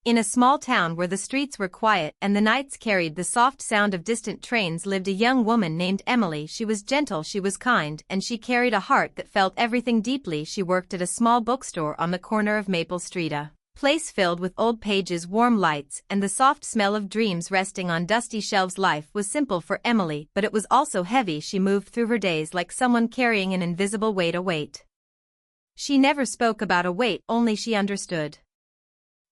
In a small town where the streets were quiet and the nights carried the soft sound of distant trains lived a young woman named Emily. She was gentle, she was kind, and she carried a heart that felt everything deeply. She worked at a small bookstore on the corner of Maple Street, a place filled with old pages, warm lights, and the soft smell of dreams resting on dusty shelves. Life was simple for Emily, but it was also heavy. She moved through her days like someone carrying an invisible weight, a weight. She never spoke about a weight, only she understood.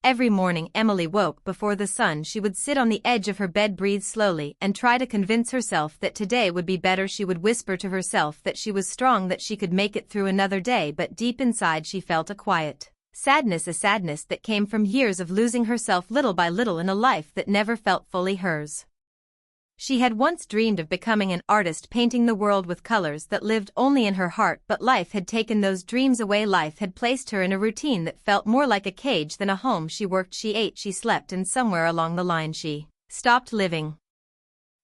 Every morning Emily woke before the sun. She would sit on the edge of her bed, breathe slowly, and try to convince herself that today would be better. She would whisper to herself that she was strong, that she could make it through another day, but deep inside she felt a quiet sadness, a sadness that came from years of losing herself little by little in a life that never felt fully hers. She had once dreamed of becoming an artist, painting the world with colors that lived only in her heart, but life had taken those dreams away. Life had placed her in a routine that felt more like a cage than a home. She worked, she ate, she slept, and somewhere along the line she stopped living.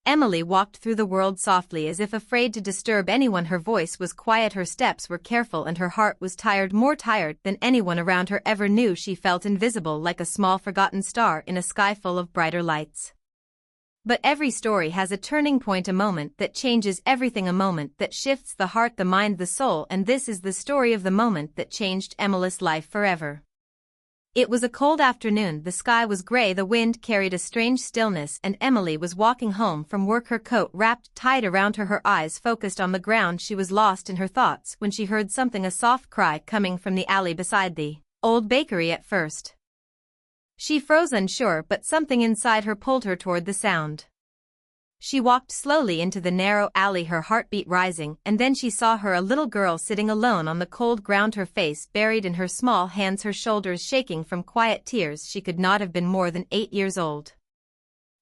Emily walked through the world softly, as if afraid to disturb anyone. Her voice was quiet, her steps were careful, and her heart was tired, more tired than anyone around her ever knew. She felt invisible, like a small forgotten star in a sky full of brighter lights. But every story has a turning point, a moment that changes everything, a moment that shifts the heart, the mind, the soul, and this is the story of the moment that changed Emily's life forever. It was a cold afternoon, the sky was gray, the wind carried a strange stillness, and Emily was walking home from work, her coat wrapped tight around her, her eyes focused on the ground. She was lost in her thoughts when she heard something, a soft cry coming from the alley beside the old bakery. At first she froze, unsure, but something inside her pulled her toward the sound. She walked slowly into the narrow alley, her heartbeat rising, and then she saw her, a little girl sitting alone on the cold ground, her face buried in her small hands, her shoulders shaking from quiet tears. She could not have been more than 8 years old.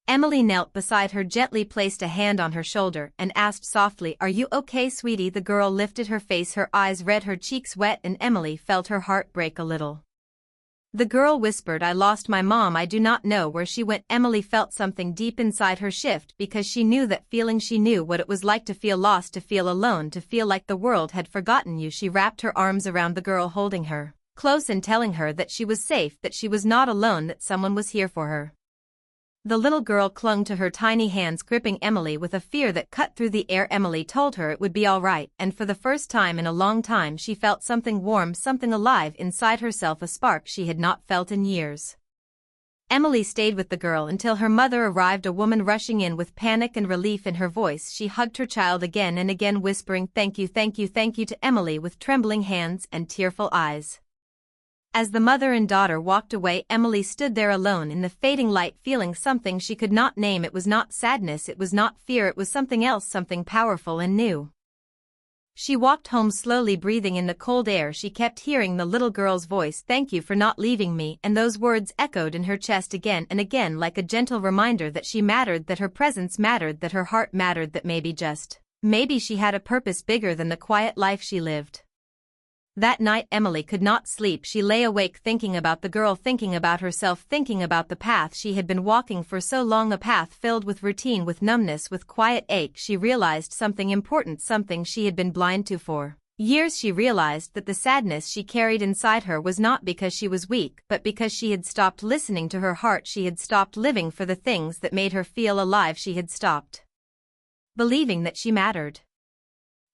Emily knelt beside her, gently placed a hand on her shoulder, and asked softly, "Are you okay, sweetie?" The girl lifted her face, her eyes red, her cheeks wet, and Emily felt her heart break a little. The girl whispered, "I lost my mom. I do not know where she went." Emily felt something deep inside her shift, because she knew that feeling. She knew what it was like to feel lost, to feel alone, to feel like the world had forgotten you. She wrapped her arms around the girl, holding her close and telling her that she was safe, that she was not alone, that someone was here for her. The little girl clung to her tiny hands, gripping Emily with a fear that cut through the air. Emily told her it would be all right, and for the first time in a long time she felt something warm, something alive inside herself, a spark she had not felt in years. Emily stayed with the girl until her mother arrived, a woman rushing in with panic and relief in her voice. She hugged her child again and again, whispering, "Thank you, thank you, thank you," to Emily with trembling hands and tearful eyes. As the mother and daughter walked away, Emily stood there alone in the fading light, feeling something she could not name. It was not sadness, it was not fear, it was something else, something powerful and new. She walked home slowly, breathing in the cold air. She kept hearing the little girl's voice, "Thank you for not leaving me," and those words echoed in her chest again and again, like a gentle reminder that she mattered, that her presence mattered, that her heart mattered, that maybe, just maybe, she had a purpose bigger than the quiet life she lived. That night Emily could not sleep. She lay awake thinking about the girl, thinking about herself, thinking about the path she had been walking for so long, a path filled with routine, with numbness, with quiet ache. She realized something important, something she had been blind to for years. She realized that the sadness she carried inside her was not because she was weak, but because she had stopped listening to her heart. She had stopped living for the things that made her feel alive. She had stopped believing that she mattered.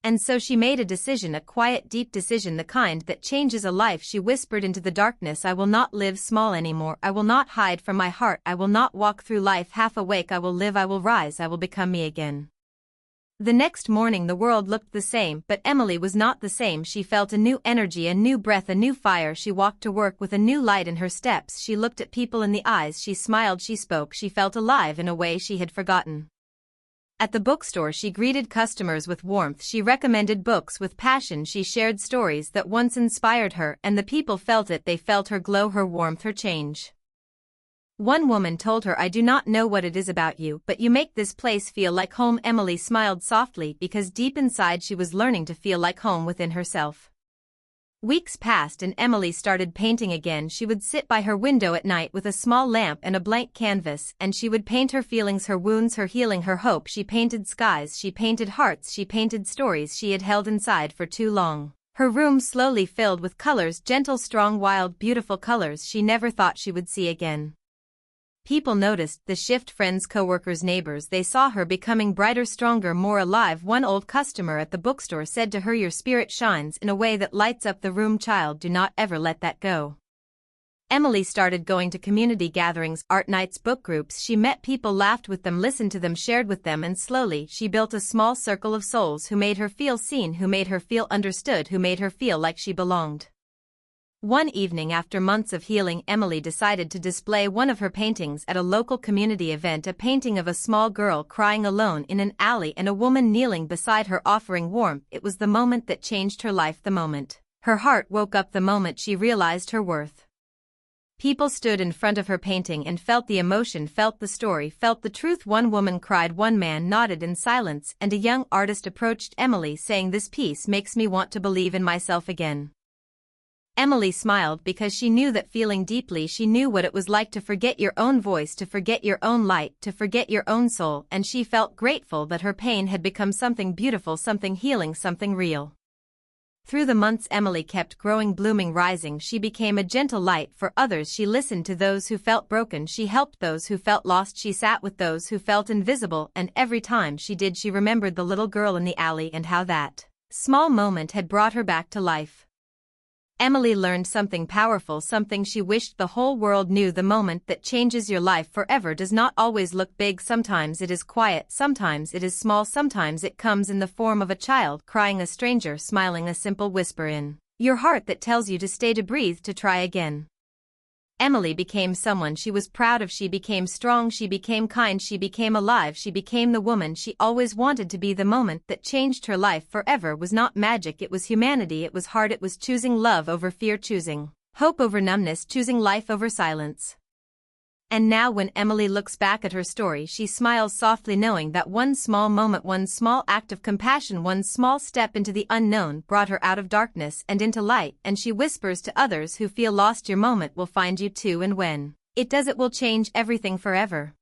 And so she made a decision, a quiet, deep decision, the kind that changes a life. She whispered into the darkness, "I will not live small anymore. I will not hide from my heart. I will not walk through life half awake. I will live, I will rise, I will become me again." The next morning the world looked the same, but Emily was not the same. She felt a new energy, a new breath, a new fire. She walked to work with a new light in her steps. She looked at people in the eyes. She smiled, she spoke. She felt alive in a way she had forgotten. At the bookstore she greeted customers with warmth. She recommended books with passion. She shared stories that once inspired her, and the people felt it. They felt her glow, her warmth, her change. One woman told her, "I do not know what it is about you, but you make this place feel like home." Emily smiled softly, because deep inside she was learning to feel like home within herself. Weeks passed and Emily started painting again. She would sit by her window at night with a small lamp and a blank canvas, and she would paint her feelings, her wounds, her healing, her hope. She painted skies, she painted hearts, she painted stories she had held inside for too long. Her room slowly filled with colors, gentle, strong, wild, beautiful colors she never thought she would see again. People noticed the shift, friends, coworkers, neighbors. They saw her becoming brighter, stronger, more alive. One old customer at the bookstore said to her, "Your spirit shines in a way that lights up the room, child. Do not ever let that go." Emily started going to community gatherings, art nights, book groups. She met people, laughed with them, listened to them, shared with them, and slowly she built a small circle of souls who made her feel seen, who made her feel understood, who made her feel like she belonged. One evening, after months of healing, Emily decided to display one of her paintings at a local community event, a painting of a small girl crying alone in an alley and a woman kneeling beside her offering warmth. It was the moment that changed her life, the moment her heart woke up, the moment she realized her worth. People stood in front of her painting and felt the emotion, felt the story, felt the truth. One woman cried, one man nodded in silence, and a young artist approached Emily saying, "This piece makes me want to believe in myself again." Emily smiled because she knew that feeling deeply. She knew what it was like to forget your own voice, to forget your own light, to forget your own soul, and she felt grateful that her pain had become something beautiful, something healing, something real. Through the months, Emily kept growing, blooming, rising. She became a gentle light for others. She listened to those who felt broken. She helped those who felt lost. She sat with those who felt invisible, and every time she did, she remembered the little girl in the alley and how that small moment had brought her back to life. Emily learned something powerful, something she wished the whole world knew. The moment that changes your life forever does not always look big. Sometimes it is quiet, sometimes it is small, sometimes it comes in the form of a child crying, a stranger smiling, a simple whisper in your heart that tells you to stay, to breathe, to try again. Emily became someone she was proud of. She became strong, she became kind, she became alive, she became the woman she always wanted to be. The moment that changed her life forever was not magic, it was humanity, it was hard, it was choosing love over fear, choosing hope over numbness, choosing life over silence. And now when Emily looks back at her story, she smiles softly, knowing that one small moment, one small act of compassion, one small step into the unknown brought her out of darkness and into light. And she whispers to others who feel lost, your moment will find you too, and when it does, it will change everything forever.